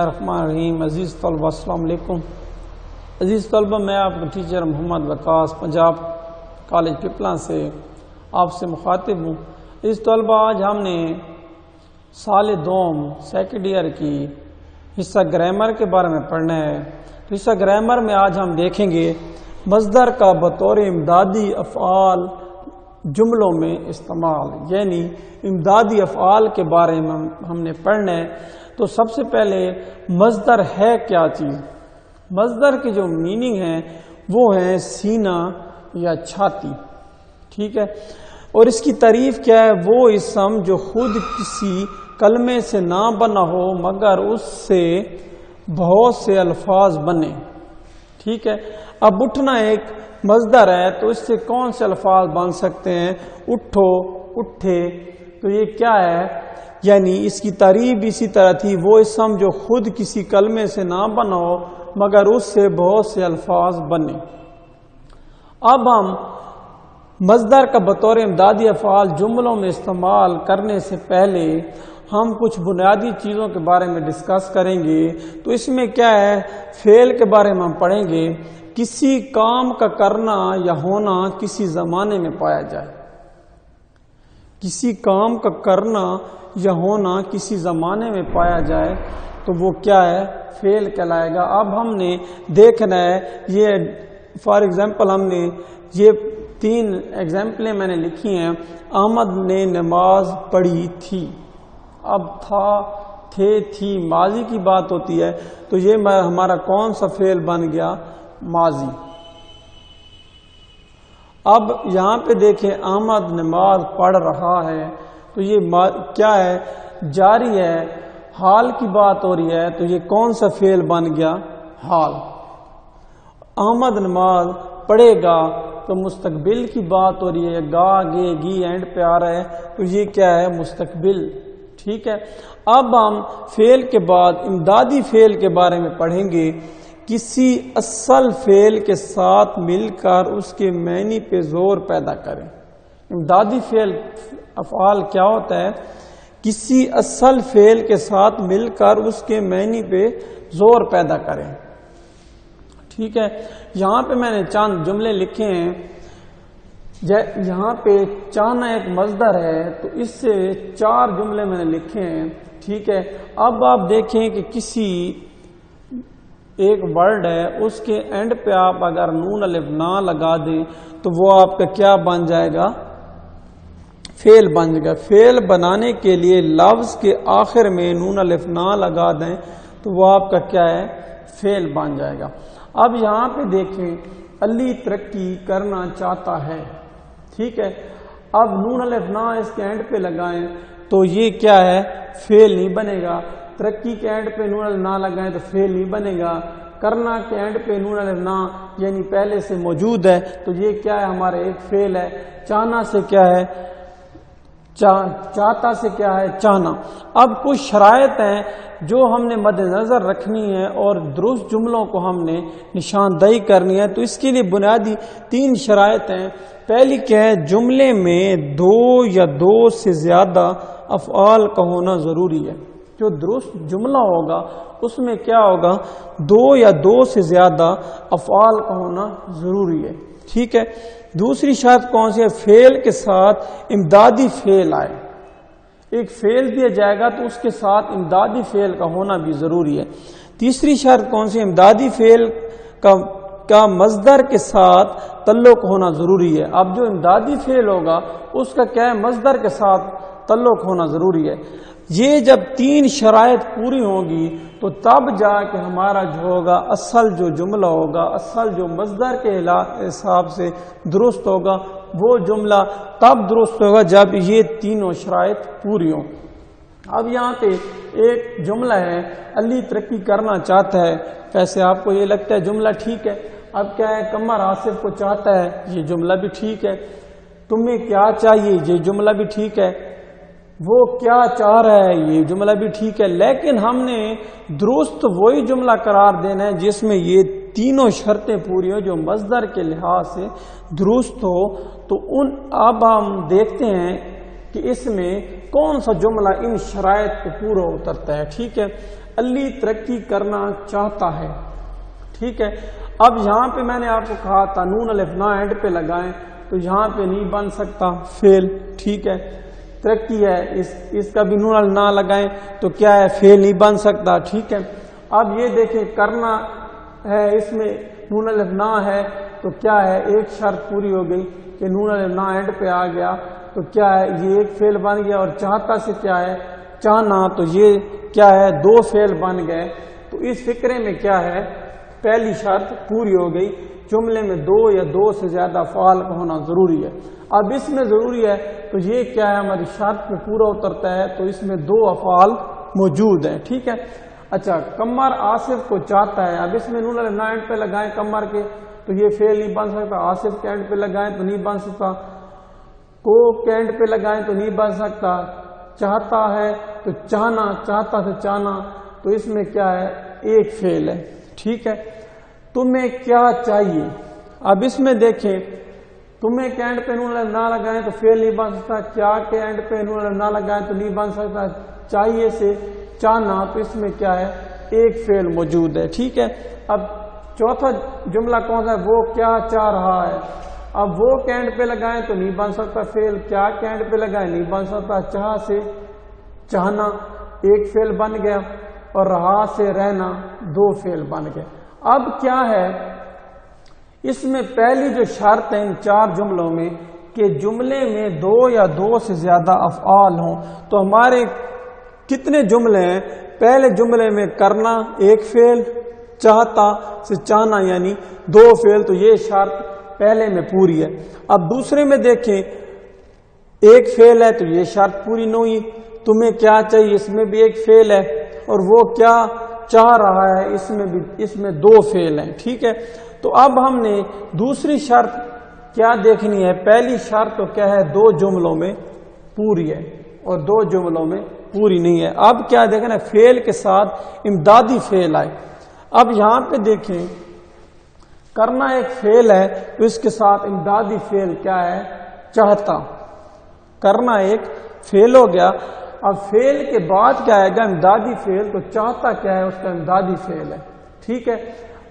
الرحمن الرحیم۔ عزیز طلبہ السلام علیکم۔ عزیز طلبہ، میں آپ کا ٹیچر محمد وقاص پنجاب کالج پپلا سے آپ سے مخاطب ہوں۔ عزیز طلبہ، آج ہم نے سال دوم سیکنڈ ایئر کی حصہ گرامر کے بارے میں پڑھنا ہے۔ تو حصہ گرامر میں آج ہم دیکھیں گے مصدر کا بطور امدادی افعال جملوں میں استعمال، یعنی امدادی افعال کے بارے میں ہم نے پڑھنا ہے۔ تو سب سے پہلے مصدر ہے کیا چیز؟ مصدر کی جو میننگ ہے وہ ہے سینہ یا چھاتی، ٹھیک ہے۔ اور اس کی تعریف کیا ہے؟ وہ اسم جو خود کسی کلمے سے نہ بنا ہو مگر اس سے بہت سے الفاظ بنے، ٹھیک ہے۔ اب اٹھنا ایک مصدر ہے تو اس سے کون سے الفاظ بن سکتے ہیں؟ اٹھو، اٹھے، تو یہ کیا ہے؟ یعنی اس کی تعریف اسی طرح تھی، وہ اسم جو خود کسی کلمے سے نہ بنا ہو مگر اس سے بہت سے الفاظ بنے۔ اب ہم مصدر کا بطور امدادی افعال جملوں میں استعمال کرنے سے پہلے ہم کچھ بنیادی چیزوں کے بارے میں ڈسکس کریں گے۔ تو اس میں کیا ہے؟ فعل کے بارے میں ہم پڑھیں گے۔ کسی کام کا کرنا یا ہونا کسی زمانے میں پایا جائے، کسی کام کا کرنا یا ہونا کسی زمانے میں پایا جائے تو وہ کیا ہے؟ فعل کہلائے گا۔ اب ہم نے دیکھنا ہے، یہ فار ایگزامپل ہم نے یہ 3 ایگزامپلیں میں نے لکھی ہیں۔ احمد نے نماز پڑھی تھی۔ اب تھا، تھے، تھی ماضی کی بات ہوتی ہے تو یہ ہمارا کون سا فعل بن گیا؟ ماضی۔ اب یہاں پہ دیکھیں احمد نماز پڑھ رہا ہے تو یہ کیا ہے؟ جاری ہے، حال کی بات ہو رہی ہے تو یہ کون سا فعل بن گیا؟ حال۔ احمد نماز پڑھے گا تو مستقبل کی بات ہو رہی ہے، گا، گے، گی اینڈ پہ آ رہا ہے تو یہ کیا ہے؟ مستقبل، ٹھیک ہے۔ اب ہم فعل کے بعد امدادی فعل کے بارے میں پڑھیں گے۔ کسی اصل فعل کے ساتھ مل کر اس کے معنی پہ زور پیدا کریں۔ امدادی فعل افعال کیا ہوتا ہے؟ کسی اصل فعل کے ساتھ مل کر اس کے معنی پہ زور پیدا کریں، ٹھیک ہے۔ یہاں پہ میں نے چند جملے لکھے ہیں۔ یہاں پہ چاہنا ایک مصدر ہے تو اس سے 4 جملے میں نے لکھے ہیں، ٹھیک ہے۔ اب آپ دیکھیں کہ کسی ایک ورڈ ہے، اس کے اینڈ پہ آپ اگر نون الف نہ لگا دیں تو وہ آپ کا کیا بن جائے گا؟ فعل بن جائے گا۔ فعل بنانے کے لیے لفظ کے آخر میں نون الف نہ لگا دیں تو وہ آپ کا کیا ہے؟ فعل بن جائے گا۔ اب یہاں پہ دیکھیں علی ترقی کرنا چاہتا ہے، ٹھیک ہے۔ اب نون الف نہ اس کے اینڈ پہ لگائیں تو یہ کیا ہے؟ فعل نہیں بنے گا۔ ترقی کے اینڈ پہ نون الف نہ لگائیں تو فعل نہیں بنے گا۔ کرنا کے اینڈ پہ نون الف نہ یعنی پہلے سے موجود ہے تو یہ کیا ہے؟ ہمارا ایک فعل ہے۔ چاہنا سے کیا ہے؟ چاہتا سے کیا ہے؟ چاہنا۔ اب کچھ شرائط ہیں جو ہم نے مد نظر رکھنی ہے اور درست جملوں کو ہم نے نشاندہی کرنی ہے۔ تو اس کے لیے بنیادی 3 شرائط ہیں۔ پہلی کیا ہے؟ جملے میں 2 یا 2 سے زیادہ افعال کا ہونا ضروری ہے۔ جو درست جملہ ہوگا اس میں کیا ہوگا؟ 2 یا 2 سے زیادہ افعال کا ہونا ضروری ہے، ٹھیک ہے۔ دوسری شرط کون سی ہے؟ فعل کے ساتھ امدادی فعل آئے۔ ایک فعل دیا جائے گا تو اس کے ساتھ امدادی فعل کا ہونا بھی ضروری ہے۔ تیسری شرط کون سی؟ امدادی فعل کا مصدر کے ساتھ تعلق ہونا ضروری ہے۔ اب جو امدادی فعل ہوگا اس کا کیا ہے؟ مصدر کے ساتھ تعلق ہونا ضروری ہے۔ یہ جب 3 شرائط پوری ہوں گی تو تب جا کے ہمارا جو ہوگا اصل جو جملہ ہوگا، اصل جو مصدر کے حساب سے درست ہوگا، وہ جملہ تب درست ہوگا جب یہ 3 شرائط پوری ہوں۔ اب یہاں پہ ایک جملہ ہے، علی ترقی کرنا چاہتا ہے۔ ویسے آپ کو یہ لگتا ہے جملہ ٹھیک ہے۔ اب کیا ہے؟ قمر آصف کو چاہتا ہے، یہ جملہ بھی ٹھیک ہے۔ تمہیں کیا چاہیے؟ یہ جملہ بھی ٹھیک ہے۔ وہ کیا چاہ رہا ہے؟ یہ جملہ بھی ٹھیک ہے۔ لیکن ہم نے درست وہی جملہ قرار دینا ہے جس میں یہ 3 شرطیں پوری ہوں، جو مصدر کے لحاظ سے درست ہو۔ تو اب ہم دیکھتے ہیں کہ اس میں کون سا جملہ ان شرائط کو پورا اترتا ہے، ٹھیک ہے۔ اللہ ترقی کرنا چاہتا ہے. ٹھیک ہے. اب یہاں پہ میں نے آپ کو کہا تھا نون الف نہ اینڈ پہ لگائیں تو یہاں پہ نہیں بن سکتا فعل. ٹھیک ہے. ترقی ہے اس کا بھی نون الف نہ لگائیں تو کیا ہے فعل نہیں بن سکتا. ٹھیک ہے. اب یہ دیکھیں کرنا ہے اس میں نون الف نہ ہے تو کیا ہے ایک شرط پوری ہو گئی کہ نون الف نہ اینڈ پہ آ گیا تو کیا ہے یہ ایک فعل بن گیا. اور چاہتا سے کیا ہے چاہنا تو یہ کیا ہے دو فعل بن گئے. تو اس فقرے میں کیا ہے پہلی شرط پوری ہو گئی. جملے میں دو یا دو سے زیادہ افعال کا ہونا ضروری ہے. اب اس میں ضروری ہے تو یہ کیا ہے ہماری شرط پہ پورا اترتا ہے تو اس میں دو افعال موجود ہیں. ٹھیک ہے. اچھا قمر آصف کو چاہتا ہے. اب اس میں نون الف نہ اینڈ پہ لگائیں قمر کے تو یہ فعل نہیں بن سکتا. آصف کے اینڈ پہ لگائیں تو نہیں بن سکتا. کو کے اینڈ پہ لگائیں تو نہیں بن سکتا. چاہتا ہے تو چاہنا چاہتا سے چاہنا تو اس میں کیا ہے ایک فعل ہے. ٹھیک ہے. تمہیں کیا چاہیے. اب اس میں دیکھیں تمہیں کے اینڈ پہ نون الف نہ لگائیں تو فعل نہیں بن سکتا. کیا کے اینڈ پہ نون الف نہ لگائیں تو نہیں بن سکتا. چاہیے سے چاہنا تو اس میں کیا ہے ایک فعل موجود ہے. ٹھیک ہے. اب چوتھا جملہ کون سا ہے وہ کیا چاہ رہا ہے. اب وہ کے اینڈ پہ لگائیں تو نہیں بن سکتا فعل. کیا کے اینڈ پہ لگائیں نہیں بن سکتا. چاہ سے چاہنا ایک فعل بن گیا اور رہا سے رہنا دو فعل بن گئے. اب کیا ہے اس میں پہلی جو شرط ہے ان چار جملوں میں کہ جملے میں دو یا دو سے زیادہ افعال ہوں. تو ہمارے کتنے جملے ہیں. پہلے جملے میں کرنا ایک فعل چاہتا سے چاہنا یعنی دو فعل تو یہ شرط پہلے میں پوری ہے. اب دوسرے میں دیکھیں ایک فعل ہے تو یہ شرط پوری نہیں ہوئی. تمہیں کیا چاہیے اس میں بھی ایک فعل ہے اور وہ کیا چاہ رہا ہے اس میں دو فعل ہیں. ٹھیک ہے. تو اب ہم نے دوسری شرط کیا دیکھنی ہے. پہلی شرط تو کیا ہے دو جملوں میں پوری ہے اور دو جملوں میں پوری نہیں ہے. اب کیا دیکھنا ہے فعل کے ساتھ امدادی فعل آئے. اب یہاں پہ دیکھیں کرنا ایک فعل ہے تو اس کے ساتھ امدادی فعل کیا ہے چاہتا. کرنا ایک فعل ہو گیا. اب فعل کے بعد کیا آئے گا امدادی فعل. تو چاہتا کیا ہے اس کا امدادی فعل ہے. ٹھیک ہے.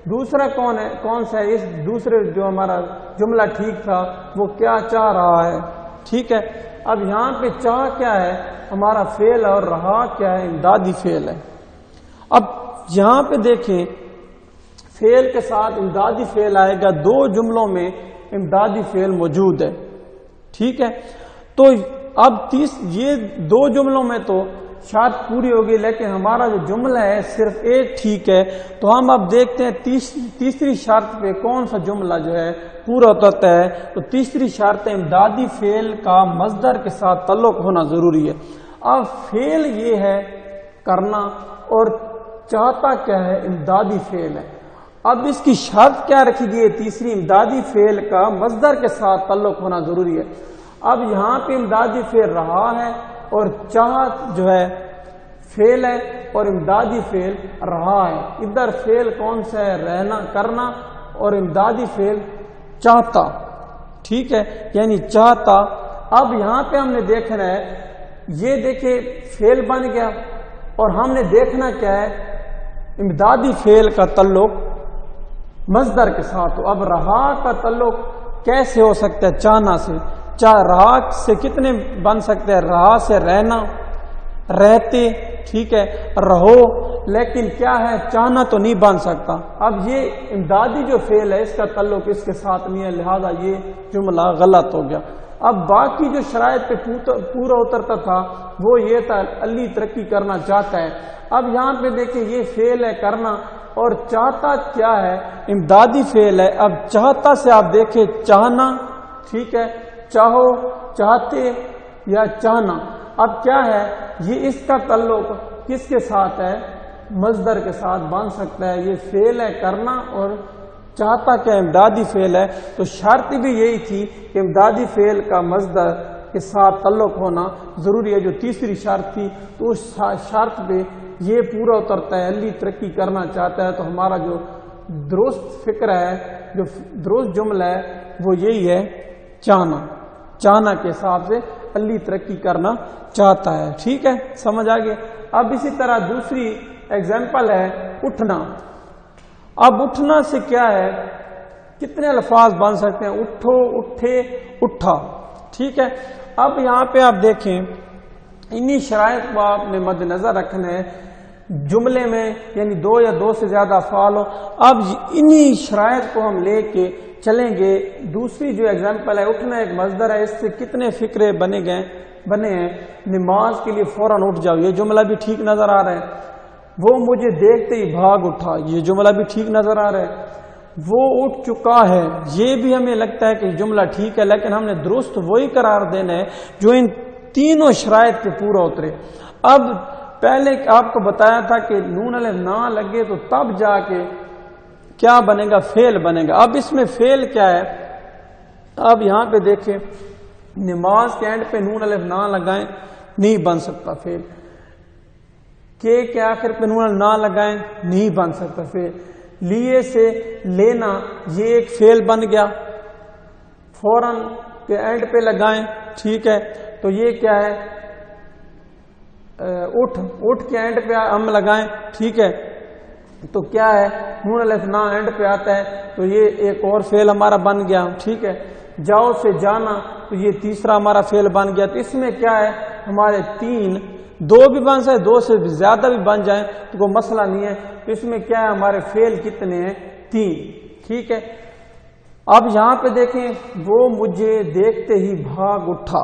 دوسرا کون سا ہے اس دوسرے جو ہمارا جملہ ٹھیک تھا وہ کیا چاہ رہا ہے. ٹھیک ہے. اب یہاں پہ چاہ کیا ہے ہمارا فعل اور رہا کیا ہے امدادی فعل ہے. اب یہاں پہ دیکھیں فعل کے ساتھ امدادی فعل آئے گا. دو جملوں میں امدادی فعل موجود ہے. ٹھیک ہے. تو اب یہ دو جملوں میں تو شرط پوری ہوگی لیکن ہمارا جو جملہ ہے صرف ایک ٹھیک ہے. تو ہم اب دیکھتے ہیں تیسری شرط پہ کون سا جملہ جو ہے پورا ہوتا ہے. تو تیسری شرط ہے امدادی فعل کا مصدر کے ساتھ تعلق ہونا ضروری ہے. اب فعل یہ ہے کرنا اور چاہتا کیا ہے امدادی فعل ہے. اب اس کی شرط کیا رکھی گئی ہے تیسری امدادی فعل کا مصدر کے ساتھ تعلق ہونا ضروری ہے. اب یہاں پہ امدادی فعل رہا ہے اور چاہت جو ہے فعل ہے اور امدادی فعل رہا ہے. ادھر فعل کون سا ہے رہنا کرنا اور امدادی فعل چاہتا. ٹھیک ہے. یعنی چاہتا. اب یہاں پہ ہم نے دیکھنا ہے یہ دیکھیں فعل بن گیا اور ہم نے دیکھنا کیا ہے امدادی فعل کا تعلق مصدر کے ساتھ. تو اب رہا کا تعلق کیسے ہو سکتا ہے چاہنا سے. رہا سے کتنے بن سکتے ہیں رہا سے رہنا رہتے. ٹھیک ہے. رہو لیکن کیا ہے چاہنا تو نہیں بن سکتا. اب یہ امدادی جو فعل ہے اس کا تعلق اس کے ساتھ نہیں ہے لہذا یہ جملہ غلط ہو گیا. اب باقی جو شرائط پہ پورا اترتا تھا وہ یہ تھا اللہ ترقی کرنا چاہتا ہے. اب یہاں پہ دیکھیں یہ فعل ہے کرنا اور چاہتا کیا ہے امدادی فعل ہے. اب چاہتا سے آپ دیکھیں چاہنا. ٹھیک ہے. چاہو چاہتے یا چاہنا. اب کیا ہے یہ اس کا تعلق کس کے ساتھ ہے مصدر کے ساتھ بن سکتا ہے. یہ فعل ہے کرنا اور چاہتا کیا امدادی فعل ہے. تو شرط بھی یہی تھی کہ امدادی فعل کا مصدر کے ساتھ تعلق ہونا ضروری ہے جو تیسری شرط تھی. تو اس شرط پہ یہ پورا اترتا ہے اللہ ترقی کرنا چاہتا ہے. تو ہمارا جو درست فکر ہے جو درست جملہ ہے وہ یہی ہے چاہنا. چاہنا کے حساب سے اللہ ترقی کرنا چاہتا ہے. ٹھیک ہے. سمجھ آ گیا. اب اسی طرح دوسری ایگزامپل ہے اٹھنا. اب اٹھنا سے کیا ہے, کتنے الفاظ بن سکتے ہیں؟ اٹھو, اٹھے, اٹھا. ٹھیک ہے. اب یہاں پہ آپ دیکھیں انہی شرائط کو آپ نے مد نظر رکھنا ہے جملے میں, یعنی دو یا دو سے زیادہ افعال ہو. اب انہی شرائط کو ہم لے کے چلیں گے. دوسری جو ایگزامپل ہے اٹھنا ایک مصدر ہے, اس سے کتنے فقرے بنے ہیں. نماز کے لیے فوراً اٹھ جاؤ, یہ جملہ بھی ٹھیک نظر آ رہا ہے. وہ مجھے دیکھتے ہی بھاگ اٹھا, یہ جملہ بھی ٹھیک نظر آ رہا ہے. وہ اٹھ چکا ہے, یہ بھی ہمیں لگتا ہے کہ جملہ ٹھیک ہے, لیکن ہم نے درست وہی قرار دینا ہے جو ان تینوں شرائط پہ پورا اترے. اب پہلے آپ کو بتایا تھا کہ نون الف نہ لگے تو تب جا کے کیا بنے گا, فعل بنے گا. اب اس میں فعل کیا ہے؟ اب یہاں پہ دیکھیں نماز کے اینڈ پہ نون الف نہ لگائیں, نہیں بن سکتا فعل. کے آخر پہ نون الف نہ لگائیں, نہیں بن سکتا فعل. لیے سے لینا, یہ ایک فعل بن گیا. فوراً کے اینڈ پہ لگائیں, ٹھیک ہے, تو یہ کیا ہے؟ اٹھ کے اینڈ پہ ہم لگائیں, ٹھیک ہے, تو کیا ہے؟ نون الف نہ اینڈ پہ آتا ہے, تو یہ ایک اور فعل ہمارا بن گیا. ٹھیک ہے. جاؤ سے جانا, تو یہ تیسرا ہمارا فعل بن گیا. تو اس میں کیا ہے, ہمارے تین, دو بھی بن سکے, دو سے زیادہ بھی بن جائیں تو کوئی مسئلہ نہیں ہے. تو اس میں کیا ہے, ہمارے فعل کتنے ہیں؟ تین. ٹھیک ہے. اب یہاں پہ دیکھیں وہ مجھے دیکھتے ہی بھاگ اٹھا.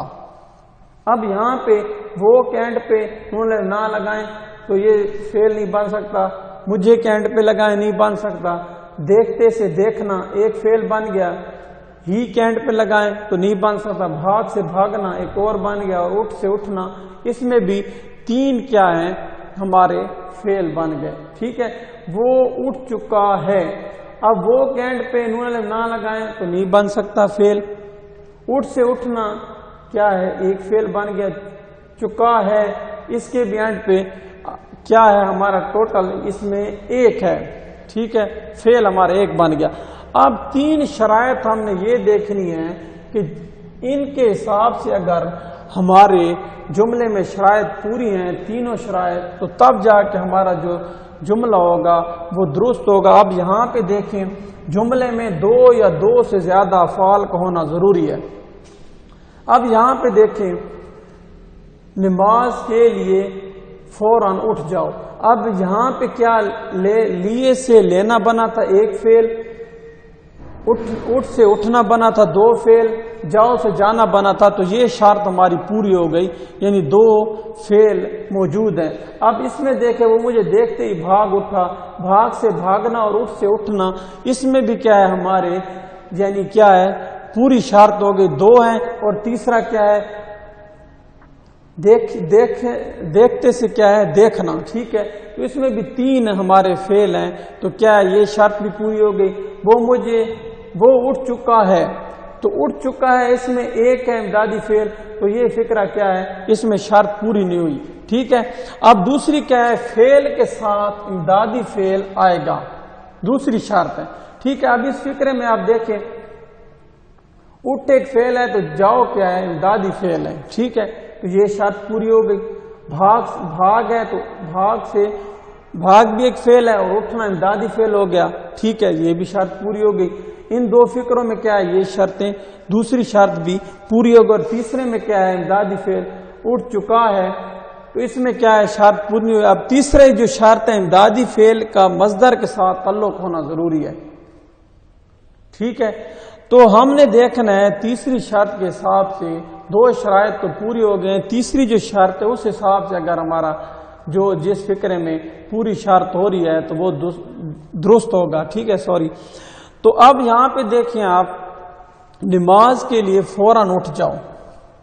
اب یہاں پہ وہ کینڈ پہ نون نہ لگائیں تو یہ فعل نہیں بن سکتا. مجھے کینڈ پہ لگائیں, نہیں بن سکتا. دیکھتے سے دیکھنا ایک فعل بن گیا. ہی کینڈ پہ لگائیں تو نہیں بن سکتا. بھاگ سے بھاگنا ایک اور بن گیا. اور اٹھ سے اٹھنا, اس میں بھی تین کیا ہیں ہمارے فعل بن گئے. ٹھیک ہے. وہ اٹھ چکا ہے. اب وہ کینڈ پہ نون الف نہ لگائیں تو نہیں بن سکتا فعل. اٹھ سے اٹھنا کیا ہے, ایک فعل بن گیا. چکا ہے, اس کے بھی اینڈ پہ کیا ہے ہمارا ٹوٹل, اس میں ایک ہے. ٹھیک ہے. فعل ہمارا ایک بن گیا. اب تین شرائط ہم نے یہ دیکھنی ہے کہ ان کے حساب سے اگر ہمارے جملے میں شرائط پوری ہیں, تینوں شرائط, تو تب جا کے ہمارا جو جملہ ہوگا وہ درست ہوگا. اب یہاں پہ دیکھیں جملے میں دو یا دو سے زیادہ افعال کا ہونا ضروری ہے. اب یہاں پہ دیکھیں نماز کے لیے فوراً اٹھ جاؤ. اب یہاں پہ کیا لیے سے لینا بنا تھا ایک فعل, اٹھ سے اٹھنا بنا تھا دو فعل, جاؤ سے جانا بنا تھا. تو یہ شرط ہماری پوری ہو گئی, یعنی دو فعل موجود ہیں. اب اس میں دیکھیں وہ مجھے دیکھتے ہی بھاگ اٹھا. بھاگ سے بھاگنا اور اٹھ سے اٹھنا, اس میں بھی کیا ہے ہمارے, یعنی کیا ہے پوری شرط ہو گئی, دو ہیں. اور تیسرا کیا ہے, دیکھتے سے کیا ہے دیکھنا. ٹھیک ہے. تو اس میں بھی تین ہمارے فعل ہیں. تو کیا ہے یہ شرط بھی پوری ہو گئی. وہ اٹھ چکا ہے, تو اٹھ چکا ہے, اس میں ایک ہے امدادی فعل. تو یہ فقرہ کیا ہے, اس میں شرط پوری نہیں ہوئی. ٹھیک ہے. اب دوسری کیا ہے, فعل کے ساتھ امدادی فعل آئے گا, دوسری شرط ہے. ٹھیک ہے. اب اس فقرے میں آپ دیکھیں اٹھ ایک فعل ہے, تو جاؤ کیا ہے امدادی فعل ہے. ٹھیک ہے. تو یہ شرط پوری ہو گئی. بھاگ ہے, تو بھاگ بھی ایک فعل ہے, اور اٹھنا امدادی فعل ہو گیا. ٹھیک ہے. یہ بھی شرط پوری ہو گئی. ان دو فقروں میں کیا ہے یہ شرطیں, دوسری شرط بھی پوری ہو گئی. اور تیسرے میں کیا ہے امدادی فعل اٹھ چکا ہے, تو اس میں کیا ہے شرط پوری ہوئی. اب تیسرے جو شرط ہے امدادی فعل کا مصدر کے ساتھ تعلق ہونا ضروری ہے. ٹھیک ہے. تو ہم نے دیکھنا ہے تیسری شرط کے حساب سے دو شرائط تو پوری ہو گئے. تیسری جو شرط ہے اس حساب سے اگر ہمارا جو جس فقرے میں پوری شرط ہو رہی ہے تو وہ درست ہوگا. ٹھیک ہے. سوری. تو اب یہاں پہ دیکھیں آپ نماز کے لیے فوراً اٹھ جاؤ.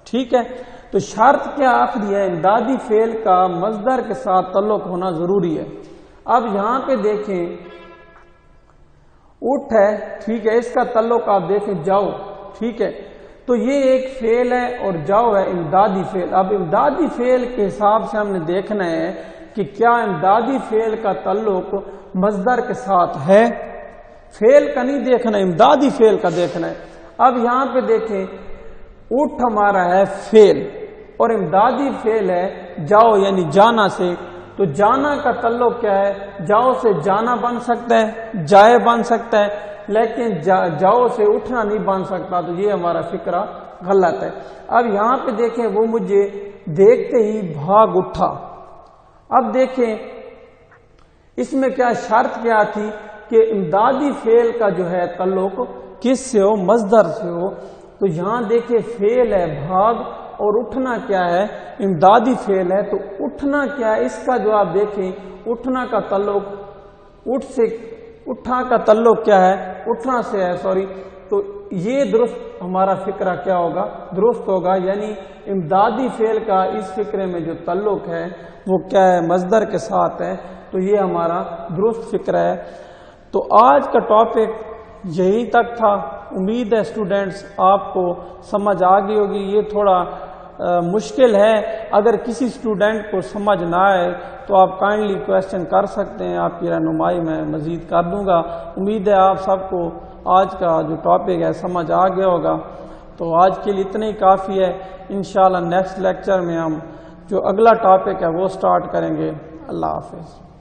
ٹھیک ہے. تو شرط کیا آخری ہے, امدادی فعل کا مصدر کے ساتھ تعلق ہونا ضروری ہے. اب یہاں پہ دیکھیں اٹھ ہے. ٹھیک ہے. اس کا تعلق آپ دیکھیں جاؤ. ٹھیک ہے. تو یہ ایک فعل ہے اور جاؤ ہے امدادی فعل. اب امدادی فعل کے حساب سے ہم نے دیکھنا ہے کہ کیا امدادی فعل کا تعلق مصدر کے ساتھ ہے. فعل کا نہیں دیکھنا, امدادی فعل کا دیکھنا ہے. اب یہاں پہ دیکھیں اٹھ ہمارا ہے فعل, اور امدادی فعل ہے جاؤ, یعنی جانا سے تو جانا کا تعلق کیا ہے؟ جاؤ سے جانا بن سکتا ہے، جائے بن سکتا ہے، لیکن جاؤ سے اٹھنا نہیں بن سکتا، تو یہ ہمارا فقرہ غلط ہے۔ اب یہاں پہ دیکھیں وہ مجھے دیکھتے ہی بھاگ اٹھا۔ اب دیکھیں اس میں کیا شرط کیا تھی کہ امدادی فعل کا جو ہے تعلق کس سے ہو؟ مصدر سے ہو۔ تو یہاں دیکھیں فعل ہے بھاگ، اور اٹھنا کیا ہے؟ امدادی فعل ہے۔ تو اٹھنا کیا ہے؟ اس کا جو آپ دیکھیں اٹھنا کا تعلق اٹھ سے، اٹھا کا تعلق کیا ہے؟ اٹھنا سے ہے، سوری۔ تو یہ درست ہمارا فقرہ کیا ہوگا؟ درست ہوگا، یعنی امدادی فعل کا اس فقرے میں جو تعلق ہے وہ کیا ہے؟ مصدر کے ساتھ ہے۔ تو یہ ہمارا درست فقرہ ہے۔ تو آج کا ٹاپک یہی تک تھا۔ امید ہے اسٹوڈینٹس آپ کو سمجھ آ گئی ہوگی۔ یہ تھوڑا مشکل ہے، اگر کسی اسٹوڈینٹ کو سمجھ نہ آئے تو آپ کائنڈلی کویسچن کر سکتے ہیں، آپ کی رہنمائی میں مزید کر دوں گا۔ امید ہے آپ سب کو آج کا جو ٹاپک ہے سمجھ آ گیا ہوگا۔ تو آج کے لیے اتنا ہی کافی ہے۔ انشاءاللہ نیکسٹ لیکچر میں ہم جو اگلا ٹاپک ہے وہ سٹارٹ کریں گے۔ اللہ حافظ۔